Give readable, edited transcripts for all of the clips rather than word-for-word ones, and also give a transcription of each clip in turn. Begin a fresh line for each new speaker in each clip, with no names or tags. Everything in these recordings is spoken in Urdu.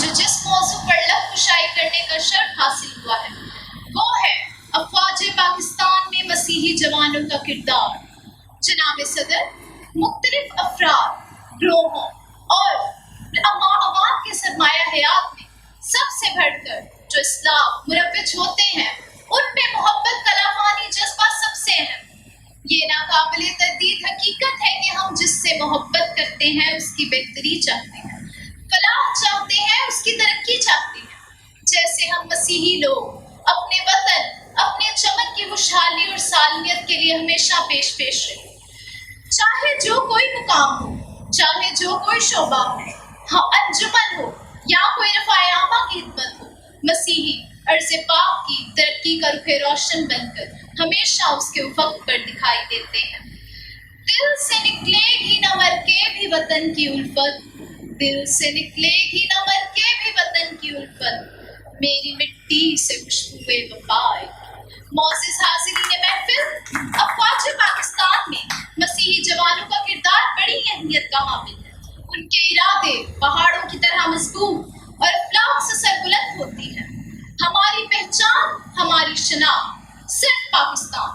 جو جس موضوع پر لب کشائی کرنے کا شرف حاصل ہوا ہے وہ ہے افواج پاکستان میں مسیحی جوانوں کا کردار۔ جناب صدر، مختلف افراد، گروہوں اور عوام کے سرمایہ حیات میں سب سے بڑھ کر جو اسلام مروج ہوتے ہیں ان میں محبت کا لافانی جذبہ سب سے اہم۔ یہ ناقابل تردید حقیقت ہے کہ ہم جس سے محبت کرتے ہیں اس کی بہتری چاہتے ہیں، فلاح چاہتے ہیں، اس کی ترقی چاہتے ہیں۔ جیسے ہم مسیحی لوگ اپنے وطن، اپنے چمن کی خوشحالی اور سالمیت کے لیے ہمیشہ پیش رہے، چاہے جو کوئی مقام ہو، چاہے جو کوئی شعبہ ہو، انجمن ہو یا کوئی رفع عامہ کی خدمت ہو، مسیحی عرض پاک کی ترقی کا رخ روشن بن کر ہمیشہ اس کے افق پر دکھائی دیتے ہیں۔ دل سے نکلے گی نہ مر کے بھی وطن کی الفت، دل سے نکلے گی نہ مر کے بھی وطن کی الفت، میری مٹی سے خوشبوئے وفا آئے گی۔ معزز حاضرین محفل، افواج پاکستان میں مسیحی جوانوں کا کردار بڑی اہمیت کا حامل ہے۔ ان کے ارادے پہاڑوں کی طرح مضبوط اور افلاک سے سربلند ہوتی ہے۔ ہماری پہچان، ہماری شناخت صرف پاکستان،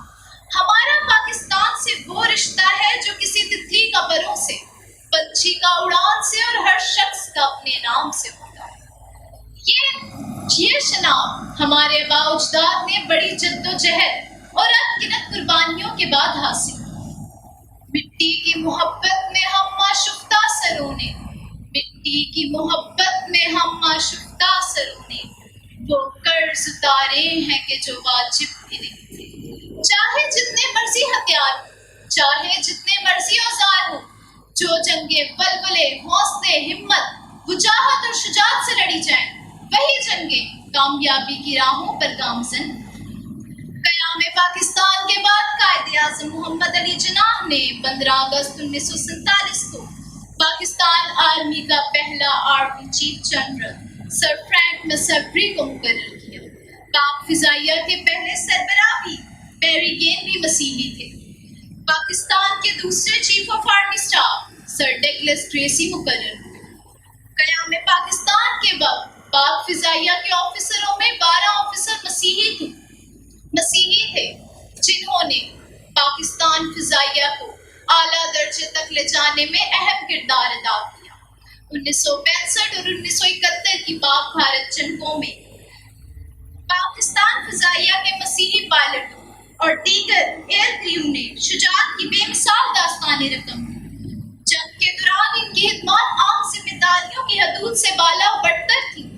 ہمارا پاکستان سے وہ رشتہ ہے جو کسی تتلی کا پروں سے، پنچھی کا اڑان سے اور ہر شخص کا اپنے نام سے ہوتا ہے۔ یہ شناخت ہمارے آباء و اجداد نے بڑی جدوجہد اور انگنت قربانیوں کے بعد حاصل کی۔ مٹی کی محبت میں ہم آشفتہ سروں نے، مٹی کی محبت میں ہم آشفتہ سروں نے وہ قرض اتارے ہیں کہ جو واجب بھی نہیں تھے۔ چاہے جتنے مرضی ہتھیار ہو، چاہے جتنے مرضی اوزار ہو، جو جنگیں ولولے، حوصلے، ہمت، وجاہت اور شجاعت سے لڑی جائیں، وہی جنگیں کامیابی کی راہوں پر گامزن۔ قیام پاکستان کے بعد قائد اعظم محمد علی جناح نے 15 اگست 1947 کو پاکستان آرمی کا پہلا army chief general sir Frank Messervy کو مقرر کیا۔ پاک فضائیہ کے پہلے سربراہ بھی پیری گین بھی مسیحی تھے۔ پاکستان کے دوسرے chief of army staff sir Douglas Tracy مقرر ہوئے۔ قیام پاکستان کے وقت پاک فضائیہ کے آفیسروں میں 12 آفیسر مسیحی تھے جنہوں نے پاکستان فضائیہ کو اعلیٰ درجے تک لے جانے میں اہم کردار ادا کیا۔ 1965 اور 1971 کی پاک بھارت جنگوں میں پاکستان فضائیہ کے مسیحی پائلٹوں اور دیگر ایئر کریو نے شجاعت کی بے مثال داستانیں رقم دی۔ جنگ کے دوران ان کی خدمات عام ذمہ داریوں کی حدود سے بالا و برتر تھیں۔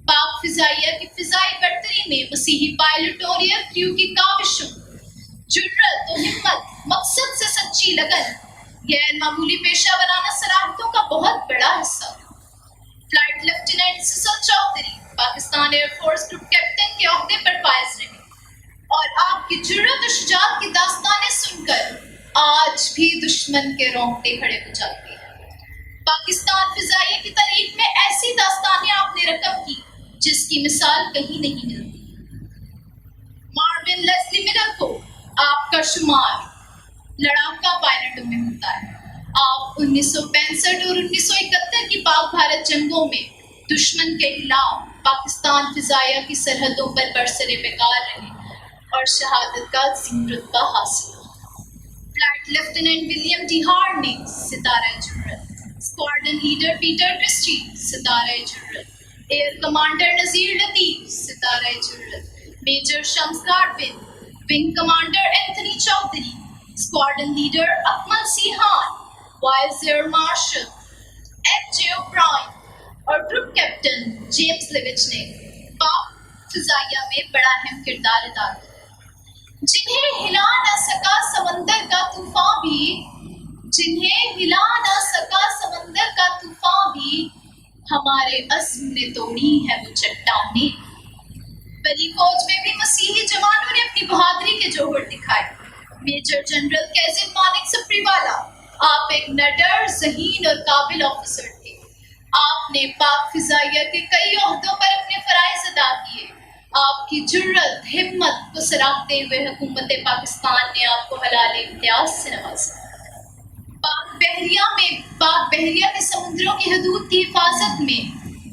پاک فضائیہ کی فضائی برتری میں مسیحی پائلٹوں اور ایئر کریو کی کاوشوں، جرأت و ہمت، مقصد سے سچی لگن، غیر معمولی پیشہ ورانہ صلاحیتوں کا بہت بڑا حصہ تھا۔ Flight lieutenant Cecil Chaudhry Pakistan air force group captain کے عہدے پر فائز رہے، اور آپ کی جرأت و شجاعت کی داستانیں سن کر آج بھی دشمن کے رونگٹے کھڑے ہو جاتے ہیں۔ پاکستان فضائیہ کی تاریخ میں ایسی داستانیں آپ نے رقم کی جس کی مثال کہیں نہیں ملتی۔ مارون لیسلی ملر کو آپ کا شمار لڑاکا پائلٹوں میں ہوتا ہے۔ آپ 1965 اور 1971 کی پاک بھارت جنگوں میں دشمن کے خلاف پاکستان فضائیہ کی سرحدوں پر برسر پیکار رہے اور شہادت کا عظیم رتبہ حاصل کیا۔ Flight lieutenant William D Hard نے ستارہ جرأت، اسکواڈرن لیڈر پیٹر کرسٹی ستارہ جرأت، ایئر کمانڈر نذیر لطیف ستارہ جرأت، major Shams Gordon, wing commander Anthony Chaudhry, squadron leader Akmal Saihan, vice air marshal F J O'Brien اور گروپ کیپٹن جیمز لیوچ نے پاک فضائیہ میں بڑا اہم کردار ادا کیا۔ جنہیں ہلا نہ سکا سمندر کا طوفان بھی، ہمارے عزم نے توڑی ہے وہ چٹانیں۔ بری فوج میں بھی مسیحی جوانوں نے اپنی بہادری کے جوہر دکھائے۔ میجر جنرل کیزن مانک سپریوالا، آپ ایک نڈر، ذہین اور قابل آفیسر تھے۔ آپ نے پاک فضائیہ کے کئی عہدوں پر اپنے فرائض ادا کیے۔ آپ کی جرأت، ہمت کو سراہتے ہوئے حکومت پاکستان نے آپ کو حلال امتیاز سے نوازا۔ پاک بحریہ کے سمندروں کی حدود کی حفاظت میں